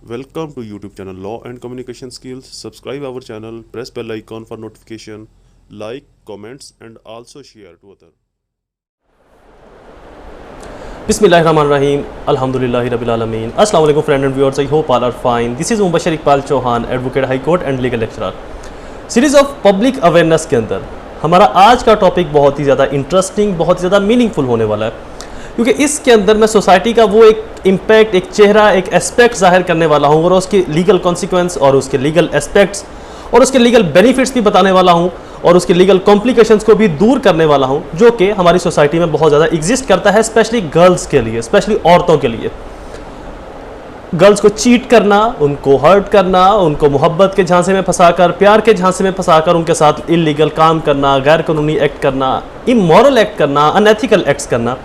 Welcome to YouTube channel Law and Communication Skills. Subscribe our channel, press bell icon for notification, like, comments and also share to other. Bismillahirrahmanirrahim. Alhamdulillahi Rabbil Alameen. Assalamu alaikum friends and viewers. I hope all are fine. This is Mubashir Iqbal Chauhan, Advocate High Court and Legal Lecturer. Series of public awareness के अंदर हमारा आज का topic बहुत ही ज़्यादा interesting, बहुत ही ज़्यादा meaningful होने वाला है, क्योंकि इसके अंदर मैं सोसाइटी का वो एक इम्पैक्ट, एक चेहरा, एक एस्पेक्ट जाहिर करने वाला हूँ और उसके लीगल कॉन्सिक्वेंस और उसके लीगल एस्पेक्ट्स और उसके लीगल बेनिफिट्स भी बताने वाला हूँ और उसके लीगल कॉम्प्लिकेशंस को भी दूर करने वाला हूँ, जो कि हमारी सोसाइटी में बहुत ज़्यादा एग्जिस्ट करता है, स्पेशली गर्ल्स के लिए, स्पेशली औरतों के लिए। गर्ल्स को चीट करना, उनको हर्ट करना, उनको मोहब्बत के झांसे में फंसाकर, प्यार के झांसे में फंसाकर उनके साथ इलीगल काम करना, गैर कानूनी एक्ट करना, इमोरल एक्ट करना, अनएथिकल एक्ट्स करना।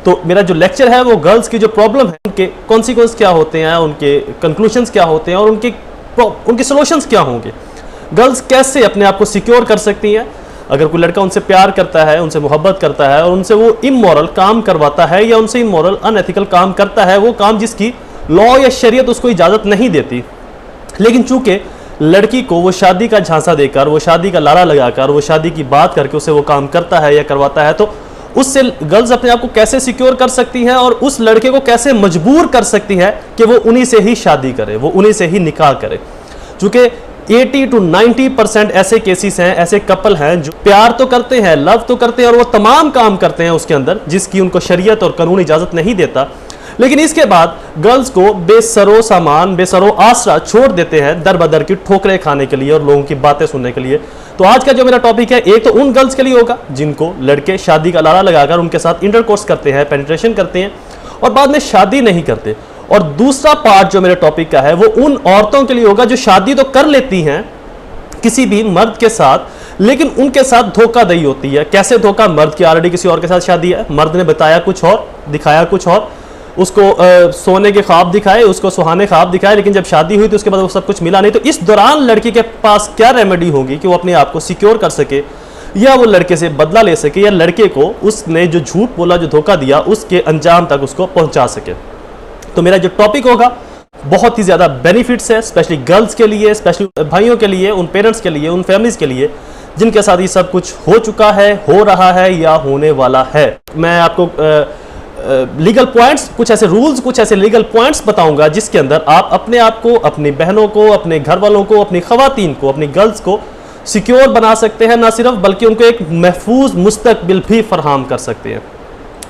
तो मेरा जो लेक्चर है वो गर्ल्स की जो प्रॉब्लम है, उनके कॉन्सिक्वेंस क्या होते हैं, उनके कंक्लूशंस क्या होते हैं और उनके सॉल्यूशंस क्या होंगे। गर्ल्स कैसे अपने आप को सिक्योर कर सकती हैं अगर कोई लड़का उनसे प्यार करता है, उनसे मोहब्बत करता है और उनसे वो इमोरल काम करवाता है या उनसे इमोरल अनएथिकल काम करता है, वो काम जिसकी लॉ या शरीयत उसको इजाज़त नहीं देती, लेकिन चूंकि लड़की को वो शादी का झांसा देकर, वो शादी का लारा लगाकर, वो शादी की बात करके उसे वो काम करता है या करवाता है, तो उससे गर्ल्स अपने आप को कैसे सिक्योर कर सकती हैं और उस लड़के को कैसे मजबूर कर सकती है कि वो उन्हीं से ही शादी करे, वो उन्हीं से ही निकाह करे। चूंकि 80 to 90% ऐसे केसेस हैं, ऐसे कपल हैं जो प्यार तो करते हैं, लव तो करते हैं और वो तमाम काम करते हैं उसके अंदर जिसकी उनको शरीयत और कानून इजाज़त नहीं देता, लेकिन इसके बाद गर्ल्स को बेसरो सामान, बेसरो आसरा छोड़ देते हैं दर बदर की ठोकरें खाने के लिए और लोगों की बातें सुनने के लिए। तो आज का जो मेरा टॉपिक है, एक तो उन गर्ल्स के लिए होगा जिनको लड़के शादी का लारा लगाकर उनके साथ इंटरकोर्स करते हैं, पेनिट्रेशन करते हैं और बाद में शादी नहीं करते, और दूसरा पार्ट जो मेरे टॉपिक का है वो उन औरतों के लिए होगा जो शादी तो कर लेती हैं किसी भी मर्द के साथ, लेकिन उनके साथ धोखाधड़ी होती है। कैसे धोखा? मर्द की ऑलरेडी किसी और के साथ शादी है, मर्द ने बताया कुछ और, दिखाया कुछ और, उसको सोने के ख्वाब दिखाए, उसको सुहाने ख्वाब दिखाए, लेकिन जब शादी हुई तो उसके बाद वो सब कुछ मिला नहीं। तो इस दौरान लड़की के पास क्या रेमेडी होगी कि वो अपने आप को सिक्योर कर सके या वो लड़के से बदला ले सके या लड़के को उसने जो झूठ बोला, जो धोखा दिया, उसके अंजाम तक उसको पहुंचा सके। तो मेरा जो टॉपिक होगा बहुत ही ज़्यादा बेनिफिट्स है, स्पेशली गर्ल्स के लिए, स्पेशली भाइयों के लिए, उन पेरेंट्स के लिए, उन फैमिलीज के लिए जिनके साथ ये सब कुछ हो चुका है, हो रहा है या होने वाला है। मैं आपको लीगल पॉइंट्स, कुछ ऐसे रूल्स, कुछ ऐसे लीगल पॉइंट्स बताऊंगा जिसके अंदर आप अपने आप को, अपनी बहनों को, अपने घर वालों को, अपनी खवातीन को, अपनी गर्ल्स को सिक्योर बना सकते हैं, ना सिर्फ बल्कि उनको एक महफूज मुस्तकबिल भी फराहम कर सकते हैं।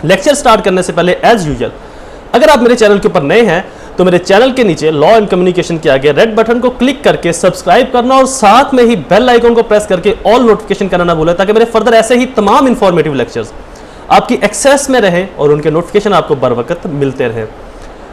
लेक्चर स्टार्ट करने से पहले एज यूजुअल अगर आप मेरे चैनल के ऊपर नए हैं तो मेरे चैनल के नीचे लॉ एंड कम्युनिकेशन के आगे रेड बटन को क्लिक करके सब्सक्राइब करना और साथ में ही बेल आइकन को प्रेस करके ऑल नोटिफिकेशन करना ना भूलें, ताकि मेरे फर्दर ऐसे ही तमाम इंफॉर्मेटिव लेक्चर्स आपकी एक्सेस में रहें और उनके नोटिफिकेशन आपको बर वक्त मिलते रहें।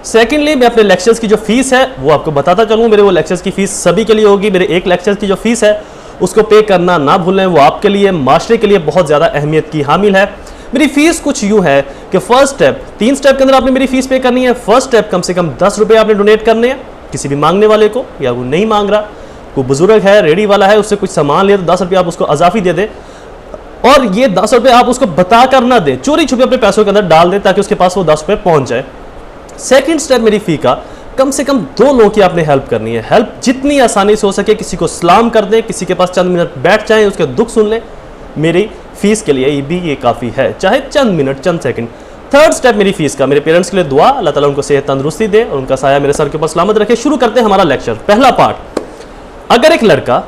सेकेंडली, मैं अपने लेक्चर्स की जो फीस है वो आपको बताता चलूँ। मेरे वो लेक्चर्स की फीस सभी के लिए होगी। मेरे एक लेक्चर्स की जो फीस है उसको पे करना ना भूलें, वो आपके लिए, माशरे के लिए बहुत ज़्यादा अहमियत की हामिल है। मेरी फीस कुछ यूँ है कि फर्स्ट स्टेप, 3 स्टेप के अंदर आपने मेरी फीस पे करनी है। फर्स्ट स्टेप कम से कम 10 रुपये आपने डोनेट करने हैं किसी भी मांगने वाले को, या वो नहीं मांग रहा, कोई बुजुर्ग है, रेडी वाला है, उससे कुछ सामान ले तो 10 रुपये आप उसको अजाफी दे दें, और ये 10 रुपये आप उसको बता कर ना दें, चोरी छुपे अपने पैसों के अंदर डाल दें ताकि उसके पास वो 10 रुपये पहुंच जाए। सेकंड स्टेप मेरी फी का, कम से कम 2 लोगों की आपने हेल्प करनी है। हेल्प जितनी आसानी से हो सके, किसी को सलाम कर दें, किसी के पास चंद मिनट बैठ जाएं, उसके दुख सुन लें, मेरी फीस के लिए ये काफ़ी है, चाहे चंद मिनट, चंद सेकंड। थर्ड स्टेप मेरी फीस का, मेरे पेरेंट्स के लिए दुआ, अल्लाह ताला उनको सेहत तंदुरुस्ती दे और उनका साया मेरे सर के ऊपर सलामत रखे। शुरू करते हैं हमारा लेक्चर। पहला पार्ट, अगर एक लड़का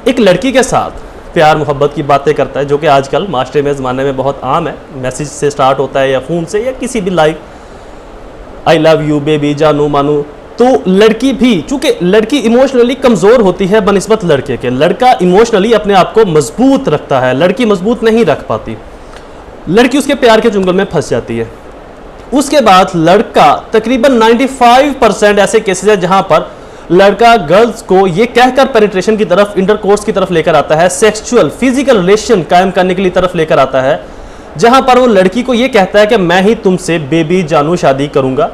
एक लड़की के साथ प्यार मोहब्बत की बातें करता है, जो कि आजकल मास्टर में ज़माने में बहुत आम है, मैसेज से स्टार्ट होता है या फ़ोन से या किसी भी live, I love you baby, जानू मानू, तो लड़की भी, चूंकि लड़की इमोशनली कमज़ोर होती है बनिस्बत लड़के के, लड़का इमोशनली अपने आप को मजबूत रखता है, लड़की मजबूत नहीं रख पाती, लड़की उसके प्यार के चुंगल में फंस जाती है। उसके बाद लड़का, तकरीबन 95% ऐसे केसेस है जहां पर लड़का गर्ल्स को ये कहकर पेनिट्रेशन की तरफ, इंटरकोर्स की तरफ लेकर आता है, सेक्सुअल फिजिकल रिलेशन कायम करने के लिए तरफ लेकर आता है, जहां पर वो लड़की को ये कहता है कि मैं ही तुमसे बेबी जानू शादी करूंगा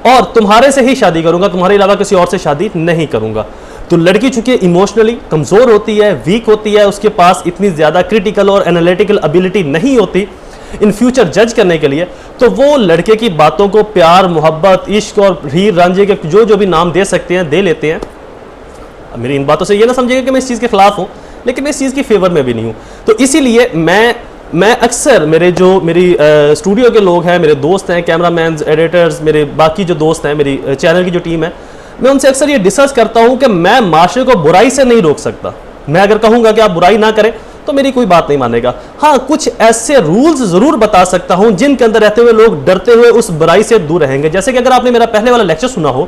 और तुम्हारे से ही शादी करूंगा, तुम्हारे अलावा किसी और से शादी नहीं करूंगा। तो लड़की चूंकि इमोशनली कमजोर होती है, वीक होती है, उसके पास इतनी ज्यादा क्रिटिकल और एनालिटिकल एबिलिटी नहीं होती, इन फ्यूचर जज करने के लिए, तो वो लड़के की बातों को प्यार, मोहब्बत, इश्क और हीर रांझे के जो भी नाम दे सकते हैं दे लेते हैं। मेरी इन बातों से ये ना समझिएगा कि मैं इस चीज़ के खिलाफ हूँ, लेकिन मैं इस चीज़ की फेवर में भी नहीं हूँ। तो इसीलिए मैं अक्सर मेरी स्टूडियो के लोग हैं, मेरे दोस्त हैं, कैमरामैन, एडिटर्स, मेरे बाकी जो दोस्त हैं, मेरी चैनल की जो टीम है, मैं उनसे अक्सर ये डिस्कस करता हूँ कि मैं माशरे को बुराई से नहीं रोक सकता। मैं अगर कहूँगा कि आप बुराई ना करें तो मेरी कोई बात नहीं मानेगा। हाँ, कुछ ऐसे रूल्स जरूर बता सकता हूँ जिनके अंदर रहते हुए लोग डरते हुए उस बुराई से दूर रहेंगे। जैसे कि अगर आपने मेरा पहले वाला लेक्चर सुना हो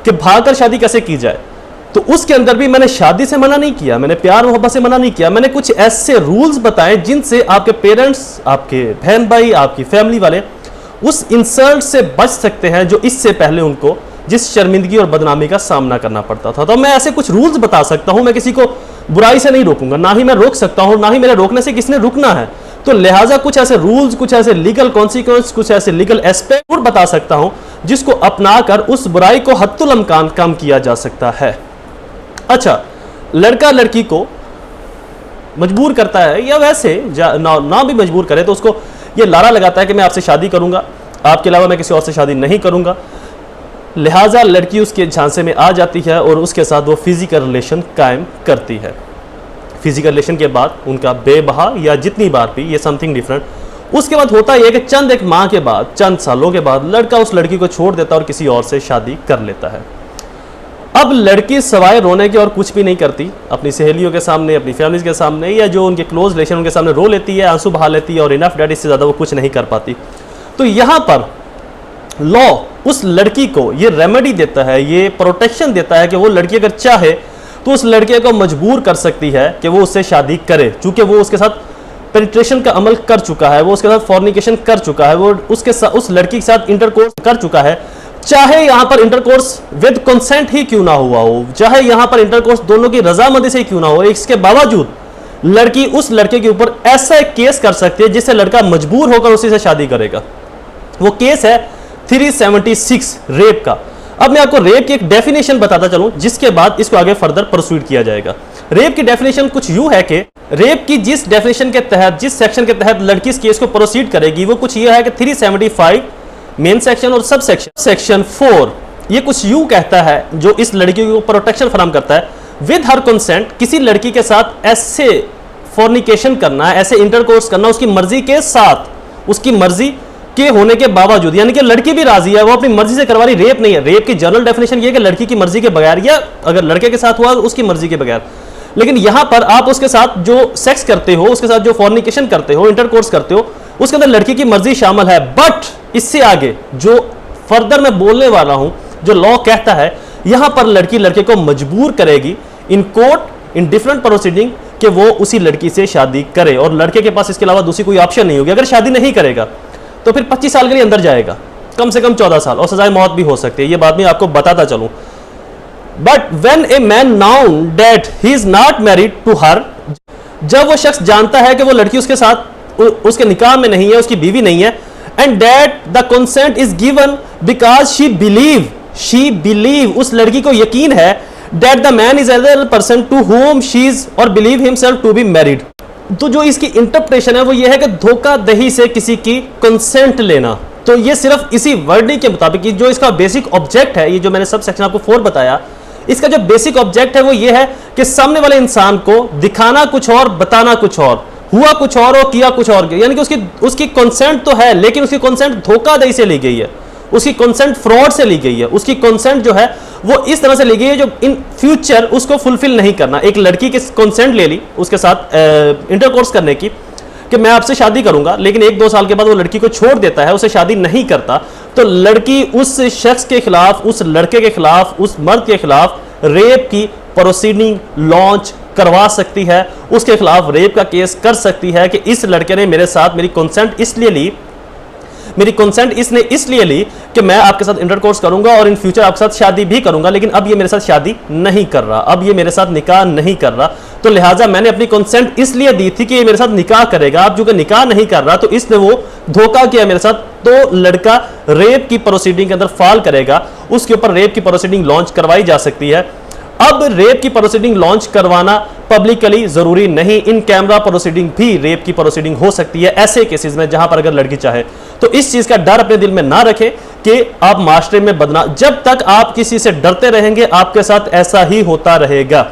कि भागकर शादी कैसे की जाए, तो उसके अंदर भी मैंने शादी से मना नहीं किया, मैंने प्यार मोहब्बत से मना नहीं किया, मैंने कुछ ऐसे रूल्स बताए जिनसे आपके पेरेंट्स, आपके बहन भाई, आपकी फैमिली वाले उस इंसल्ट से बच सकते हैं जो इससे पहले उनको जिस शर्मिंदगी और बदनामी का सामना करना पड़ता था। तो मैं ऐसे कुछ रूल्स बता सकता हूं। मैं किसी को बुराई से नहीं रोकूंगा, ना ही मैं रोक सकता हूं, ना ही मेरे रोकने से किसने रुकना है। तो लिहाजा कुछ ऐसे रूल्स, कुछ ऐसे लीगल कॉन्सिक्वेंस, कुछ ऐसे लीगल एस्पेक्ट बता सकता हूं जिसको अपनाकर उस बुराई को हद्दुल इम्कान कम किया जा सकता है। अच्छा, लड़का लड़की को मजबूर करता है या वैसे ना भी मजबूर करे तो उसको ये लारा लगाता है कि मैं आपसे शादी करूंगा, आपके अलावा मैं किसी और से शादी नहीं करूंगा। लिहाजा लड़की उसके झांसे में आ जाती है और उसके साथ वो फिजिकल रिलेशन कायम करती है। फिजिकल रिलेशन के बाद उनका बेबहा या जितनी बार भी, ये समथिंग डिफरेंट। उसके बाद होता यह कि चंद एक माह के बाद, चंद सालों के बाद लड़का उस लड़की को छोड़ देता है और किसी और से शादी कर लेता है। अब लड़की सवाए रोने के और कुछ भी नहीं करती, अपनी सहेलियों के सामने, अपनी फैमिली के सामने या जो उनके क्लोज रिलेशन उनके सामने रो लेती है, आंसू बहा लेती है और इनफ डेट, इससे ज़्यादा वो कुछ नहीं कर पाती। तो यहाँ पर लॉ उस लड़की को ये रेमेडी देता है, ये प्रोटेक्शन देता है कि वो लड़की अगर चाहे तो उस लड़के को मजबूर कर सकती है कि वो उससे शादी करे, चूंकि वो उसके साथ पेनिट्रेशन का अमल कर चुका है, वो उसके साथ फॉर्निकेशन कर चुका है, वो उसके साथ, उस लड़की के साथ इंटरकोर्स कर चुका है। चाहे यहां पर इंटरकोर्स विद कंसेंट ही क्यों ना हुआ हो, चाहे यहां पर इंटरकोर्स दोनों की रजामंदी से क्यों ना हो, इसके बावजूद लड़की उस लड़के के ऊपर ऐसा एक केस कर सकती है जिससे लड़का मजबूर होकर उसी से शादी करेगा। वो केस है 376 रेप का। अब मैं आपको रेप की एक डेफिनेशन बताता चलूं, जिसके बाद इसको आगे फर्दर प्रोसीड किया जाएगा। रेप की डेफिनेशन कुछ यूं है कि रेप की जिस डेफिनेशन के तहत, जिस सेक्शन के तहत लड़की इस केस को प्रोसीड करेगी, वो कुछ यह है कि 375 मेन सेक्शन और सब सेक्शन 4 ये कुछ यूं कहता है, जो इस लड़की को प्रोटेक्शन फराहम करता है। विद हर कंसेंट, किसी लड़की के साथ ऐसे फॉर्निकेशन करना, ऐसे इंटरकोर्स करना उसकी मर्जी के साथ, उसकी मर्जी के होने के बावजूद, यानी कि लड़की भी राजी है, वो अपनी मर्जी से करवा रही। रेप नहीं है। रेप की जनरल डेफिनेशन ये है कि लड़की की मर्जी के बगैर, या अगर लड़के के साथ हुआ उसकी मर्जी के बगैर। लेकिन यहां पर आप उसके साथ जो सेक्स करते हो, उसके साथ जो फॉर्निकेशन करते हो, इंटरकोर्स करते हो, उसके अंदर लड़की की मर्जी शामिल है। बट इससे आगे जो फर्दर मैं बोलने वाला हूं, जो लॉ कहता है, यहां पर लड़की लड़के को मजबूर करेगी in court, in different proceeding, कि वो उसी लड़की से शादी करे और लड़के के पास इसके अलावा दूसरी कोई ऑप्शन नहीं होगी। अगर शादी नहीं करेगा तो फिर 25 साल के लिए अंदर जाएगा, कम से कम 14 साल, और सजाए मौत भी हो सकती है। ये बात मैं आपको बताता चलूं। But when a man known that he is not married to her, जब वो शख्स जानता है कि वो लड़की उसके साथ, उसके निकाह में नहीं है, उसकी बीवी नहीं है, and that the consent is given because she believe, उस लड़की को यकीन है, that the man is other person to whom she is or believe himself to be married. तो जो इसकी इंटरप्रिटेशन है वो ये है कि धोखाधड़ी से किसी की कंसेंट लेना। तो ये सिर्फ इसी वर्डिंग के मुताबिक, जो इसका बेसिक ऑब्जेक्ट है, ये जो मैंने सब सेक्शन आपको 4 बताया, इसका जो बेसिक ऑब्जेक्ट है वो ये है कि सामने वाले इंसान को दिखाना कुछ और, बताना कुछ और, हुआ कुछ और किया कुछ और, यानी कि उसकी कंसेंट तो है, लेकिन उसकी कंसेंट धोखाधड़ी से ली गई है, उसकी कंसेंट फ्रॉड से ली गई है, उसकी कंसेंट जो है वो इस तरह से ली गई है जो इन फ्यूचर उसको फुलफिल नहीं करना। एक लड़की की कंसेंट ले ली उसके साथ इंटरकोर्स करने की कि मैं आपसे शादी करूंगा, लेकिन 1-2 साल के बाद वो लड़की को छोड़ देता है, उसे शादी नहीं करता, तो लड़की उस शख्स के खिलाफ, उस लड़के के खिलाफ, उस मर्द के खिलाफ रेप की प्रोसीडिंग लॉन्च करवा सकती है, उसके खिलाफ रेप का केस कर सकती है कि इस लड़के ने मेरे साथ मेरी कंसेंट इसलिए ली, मेरी कंसेंट इसने इसलिए ली कि मैं आपके साथ इंटरकोर्स करूंगा और इन फ्यूचर आपके साथ शादी भी करूंगा, लेकिन अब ये मेरे साथ शादी नहीं कर रहा, अब ये मेरे साथ निकाह नहीं कर रहा, तो लिहाजा मैंने अपनी कंसेंट इसलिए दी थी कि ये मेरे साथ निकाह करेगा, अब जो कि निकाह नहीं कर रहा तो इसने वो धोखा किया मेरे साथ, तो लड़का रेप की प्रोसीडिंग के अंदर फॉल करेगा, उसके ऊपर रेप की प्रोसीडिंग लॉन्च करवाई जा सकती है। अब रेप की प्रोसीडिंग लॉन्च करवाना पब्लिकली जरूरी नहीं, इन कैमरा प्रोसीडिंग भी रेप की प्रोसीडिंग हो सकती है ऐसे केसेस में जहां पर अगर लड़की चाहे। तो इस चीज का डर अपने दिल में ना रखें कि आप माशरे में बदनाम, जब तक आप किसी से डरते रहेंगे आपके साथ ऐसा ही होता रहेगा।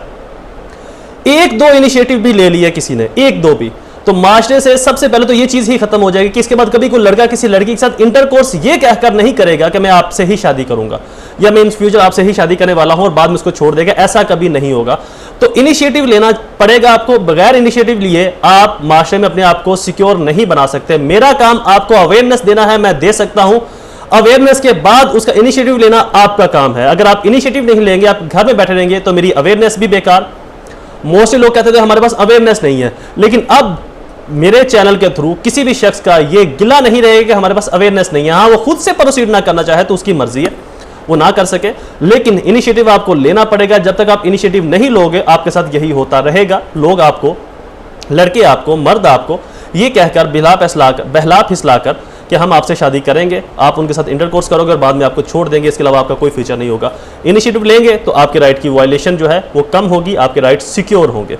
एक दो इनिशिएटिव भी ले लिया किसी ने, एक दो भी, तो माशरे से सबसे पहले तो ये चीज ही खत्म हो जाएगी कि इसके बाद कभी कोई लड़का किसी लड़की के साथ इंटरकोर्स ये कहकर नहीं करेगा कि मैं आपसे ही शादी करूंगा या मैं इन फ्यूचर आपसे ही शादी करने वाला हूं और बाद में उसको छोड़ देगा, ऐसा कभी नहीं होगा। तो इनिशिएटिव लेना पड़ेगा आपको, बगैर इनिशिएटिव लिए आप माशरे में अपने आप को सिक्योर नहीं बना सकते। मेरा काम आपको अवेयरनेस देना है, मैं दे सकता हूं, अवेयरनेस के बाद उसका इनिशिएटिव लेना आपका काम है। अगर आप इनिशिएटिव नहीं लेंगे, आप घर में बैठे रहेंगे, तो मेरी अवेयरनेस भी बेकार। मोस्टली लोग कहते थे हमारे पास अवेयरनेस नहीं है, लेकिन अब मेरे चैनल के थ्रू किसी भी शख्स का ये गिला नहीं रहेगा कि हमारे पास अवेयरनेस नहीं है। हाँ, वो खुद से प्रोसीड ना करना चाहे तो उसकी मर्जी है, वो ना कर सके, लेकिन इनिशिएटिव आपको लेना पड़ेगा। जब तक आप इनिशिएटिव नहीं लोगे आपके साथ यही होता रहेगा। लोग आपको, लड़के आपको, मर्द आपको ये कहकर बहला फिसलाकर कि हम आपसे शादी करेंगे, आप उनके साथ इंटरकोर्स करोगे और बाद में आपको छोड़ देंगे, इसके अलावा आपका कोई फ्यूचर नहीं होगा। इनिशिएटिव लेंगे तो आपके राइट की वायलेशन जो है वो कम होगी, आपके राइट सिक्योर होंगे।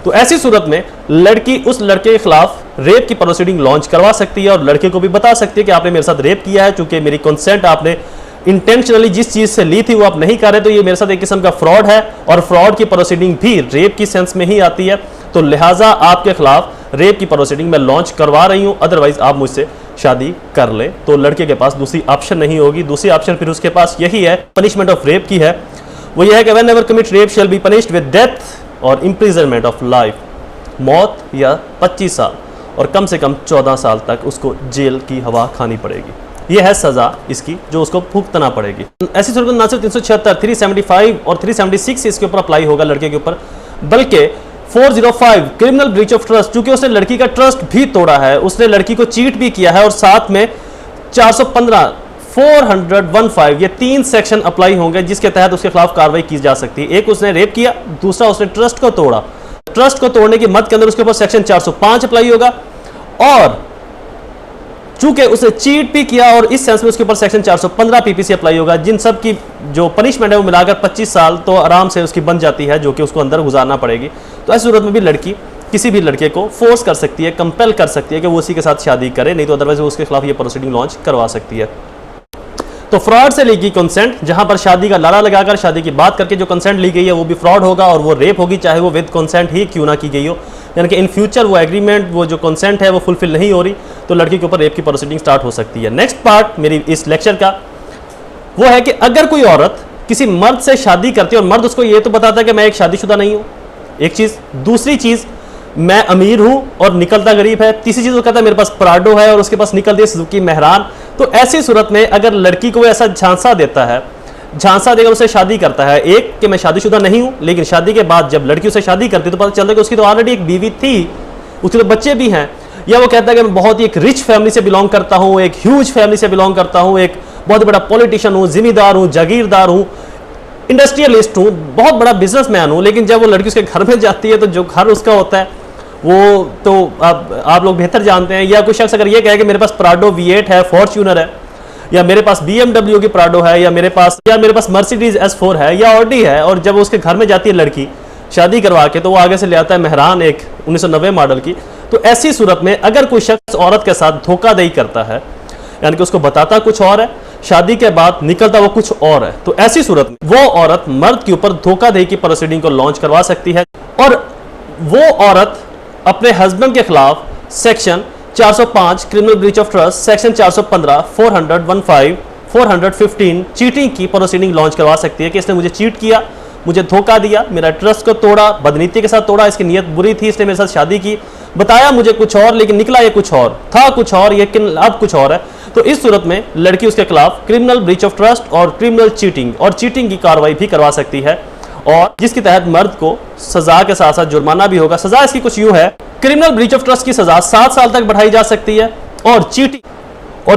तो ऐसी सूरत में लड़की उस लड़के के खिलाफ रेप की प्रोसीडिंग लॉन्च करवा सकती है और लड़के को भी बता सकती है कि आपने मेरे साथ रेप किया है, चूंकि मेरी कंसेंट आपने इंटेंशनली जिस चीज से ली थी वो आप नहीं कर रहे, तो ये मेरे साथ एक किस्म का फ्रॉड है और फ्रॉड की प्रोसीडिंग भी रेप की सेंस में ही आती है। तो लिहाजा आपके खिलाफ रेप की प्रोसीडिंग मैं लॉन्च करवा रही हूं, अदरवाइज आप मुझसे शादी कर ले। तो लड़के के पास दूसरी ऑप्शन नहीं होगी। दूसरी ऑप्शन फिर उसके पास यही है, पनिशमेंट ऑफ रेप की है। वो यह है कि whenever commit rape shall be punished with death और इम्प्रिजनमेंट ऑफ लाइफ, मौत या 25 साल और कम से कम 14 साल तक उसको जेल की हवा खानी पड़ेगी। यह है सजा इसकी जो उसको भुगतना पड़ेगी। ऐसी सूरत में ना सिर्फ 376, 375 और 376 इसके ऊपर अप्लाई होगा लड़के के ऊपर, बल्कि 405 क्रिमिनल ब्रीच ऑफ ट्रस्ट, क्योंकि उसने लड़की का ट्रस्ट भी तोड़ा है, उसने लड़की को चीट भी किया है और साथ में 415, 415 ये 3 सेक्शन अप्लाई होंगे जिसके तहत उसके खिलाफ कार्रवाई की जा सकती है। एक, उसने रेप किया, दूसरा उसने ट्रस्ट को तोड़ा। ट्रस्ट को तोड़ने की मद के अंदर उसके ऊपर सेक्शन 405 अप्लाई होगा और चूंकि उसने चीट भी किया और इस सेंस में उसके ऊपर सेक्शन 415 पीपीसी अप्लाई होगा। जिन सब की जो पनिशमेंट है वो मिलाकर 25 साल तो आराम से उसकी बन जाती है, जो कि उसको अंदर गुजारना पड़ेगी। तो ऐसी सूरत में भी लड़की किसी भी लड़के को फोर्स कर सकती है, कंपेल कर सकती है कि वो उसी के साथ शादी करे, नहीं तो अदरवाइज वो उसके खिलाफ ये प्रोसीडिंग लॉन्च करवा सकती है। तो फ्रॉड से ली गई कंसेंट, जहां पर शादी का लाला लगाकर शादी की बात करके जो कंसेंट ली गई है वो भी फ्रॉड होगा और वो रेप होगी, चाहे वो विद कंसेंट ही क्यों ना की गई हो। यानी कि इन फ्यूचर वो एग्रीमेंट, वो जो कंसेंट है वो फुलफिल नहीं हो रही, तो लड़की के ऊपर रेप की प्रोसीडिंग स्टार्ट हो सकती है। नेक्स्ट पार्ट मेरी इस लेक्चर का वो है कि अगर कोई औरत किसी मर्द से शादी करती है और मर्द उसको ये तो बताता है कि मैं एक शादीशुदा नहीं हूं, एक चीज। दूसरी चीज, मैं अमीर हूं और निकलता गरीब है। तीसरी चीज वो कहता है मेरे पास प्राडो है और उसके पास निकलती है सुजुकी मेहरान। तो ऐसी सूरत में अगर लड़की को ऐसा झांसा देता है, झांसा देकर उसे शादी करता है, एक कि मैं शादीशुदा नहीं हूं, लेकिन शादी के बाद जब लड़की उसे शादी करती है तो पता चलता है कि उसकी तो ऑलरेडी एक बीवी थी, उसके तो बच्चे भी हैं। या वो कहता है कि मैं बहुत ही एक रिच फैमिली से बिलोंग करता हूं, एक ह्यूज फैमिली से बिलोंग करता हूं, एक बहुत बड़ा पॉलिटिशियन हूं, जिम्मेदार हूं, जागीरदार हूं, इंडस्ट्रियलिस्ट हूं, बहुत बड़ा बिजनेसमैन हूं। लेकिन जब वो लड़की उसके घर में जाती है तो जो घर उसका होता है वो तो आप लोग बेहतर जानते हैं। या कोई शख्स अगर ये कहे कि मेरे पास प्राडो V8 है, फॉर्च्यूनर है, या मेरे पास BMW की प्राडो है, या मेरे पास मर्सिडीज S4 है या ऑडी है, और जब उसके घर में जाती है लड़की शादी करवा के तो वो आगे से ले आता है मेहरान एक 1990 मॉडल की। तो ऐसी सूरत में अगर कोई शख्स औरत के साथ धोखाधड़ी करता है, यानी कि उसको बताता कुछ और है, शादी के बाद निकलता वो कुछ और है, तो ऐसी सूरत में वो औरत मर्द के ऊपर धोखाधड़ी की प्रोसीडिंग को लॉन्च करवा सकती है। और वो औरत अपने हस्बैंड के खिलाफ section 405 criminal breach of trust, section 415, 415, 415 cheating की प्रोसीडिंग लॉन्च करवा सकती है कि इसने मुझे चीट किया, मुझे धोखा दिया, मेरा ट्रस्ट को तोड़ा, बदनीति के साथ तोड़ा, इसकी नीयत बुरी थी, इसने मेरे साथ शादी की, बताया मुझे कुछ और लेकिन निकला ये कुछ और था, कुछ और लेकिन अब कुछ और है। तो इस सूरत में लड़की उसके खिलाफ क्रिमिनल ब्रीच ऑफ ट्रस्ट और क्रिमिनल चीटिंग और चीटिंग की कार्रवाई भी करवा सकती है, और जिसके तहत मर्द को सजा के साथ साथ जुर्माना भी होगा। सजा इसकी कुछ यूं है, क्रिमिनल ब्रीच ऑफ ट्रस्ट की सजा 7 साल तक बढ़ाई जा सकती है और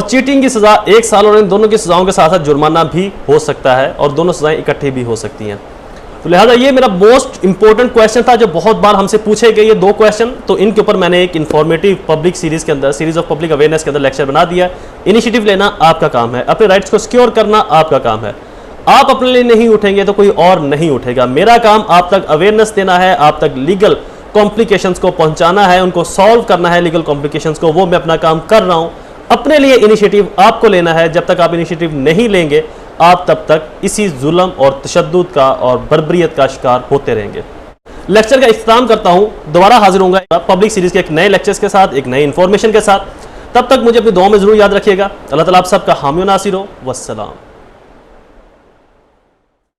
चीटिंग की सजा 1 साल, और इन दोनों की सजाओं के साथ साथ जुर्माना भी हो सकता है और दोनों सजाएं इकट्ठी भी हो सकती हैं। तो लिहाजा ये मेरा मोस्ट इंपॉर्टेंट क्वेश्चन था जो बहुत बार हमसे पूछे गए, ये 2 क्वेश्चन। तो इनके ऊपर मैंने एक informative public series of public awareness के अंदर लेक्चर बना दिया। इनिशिएटिव लेना आपका काम है, अपने राइट्स को सिक्योर करना आपका काम है। आप अपने लिए नहीं उठेंगे तो कोई और नहीं उठेगा। मेरा काम आप तक अवेयरनेस देना है, आप तक लीगल कॉम्प्लिकेशंस को पहुंचाना है, उनको सॉल्व करना है लीगल कॉम्प्लिकेशंस को। वो मैं अपना काम कर रहा हूं। अपने लिए इनिशिएटिव आपको लेना है। जब तक आप इनिशिएटिव नहीं लेंगे, आप तब तक इसी जुल्म और तशद्दुद का और बर्बरियत का शिकार होते रहेंगे। लेक्चर का इख्तिताम करता हूं। दोबारा हाजिर होऊंगा पब्लिक सीरीज के एक नए लेक्चर्स के साथ, एक नई इंफॉर्मेशन के साथ। तब तक मुझे अपनी दुआ में जरूर याद रखिएगा। अल्लाह ताला आप सबका हामी नासिर हो। वस्सलाम।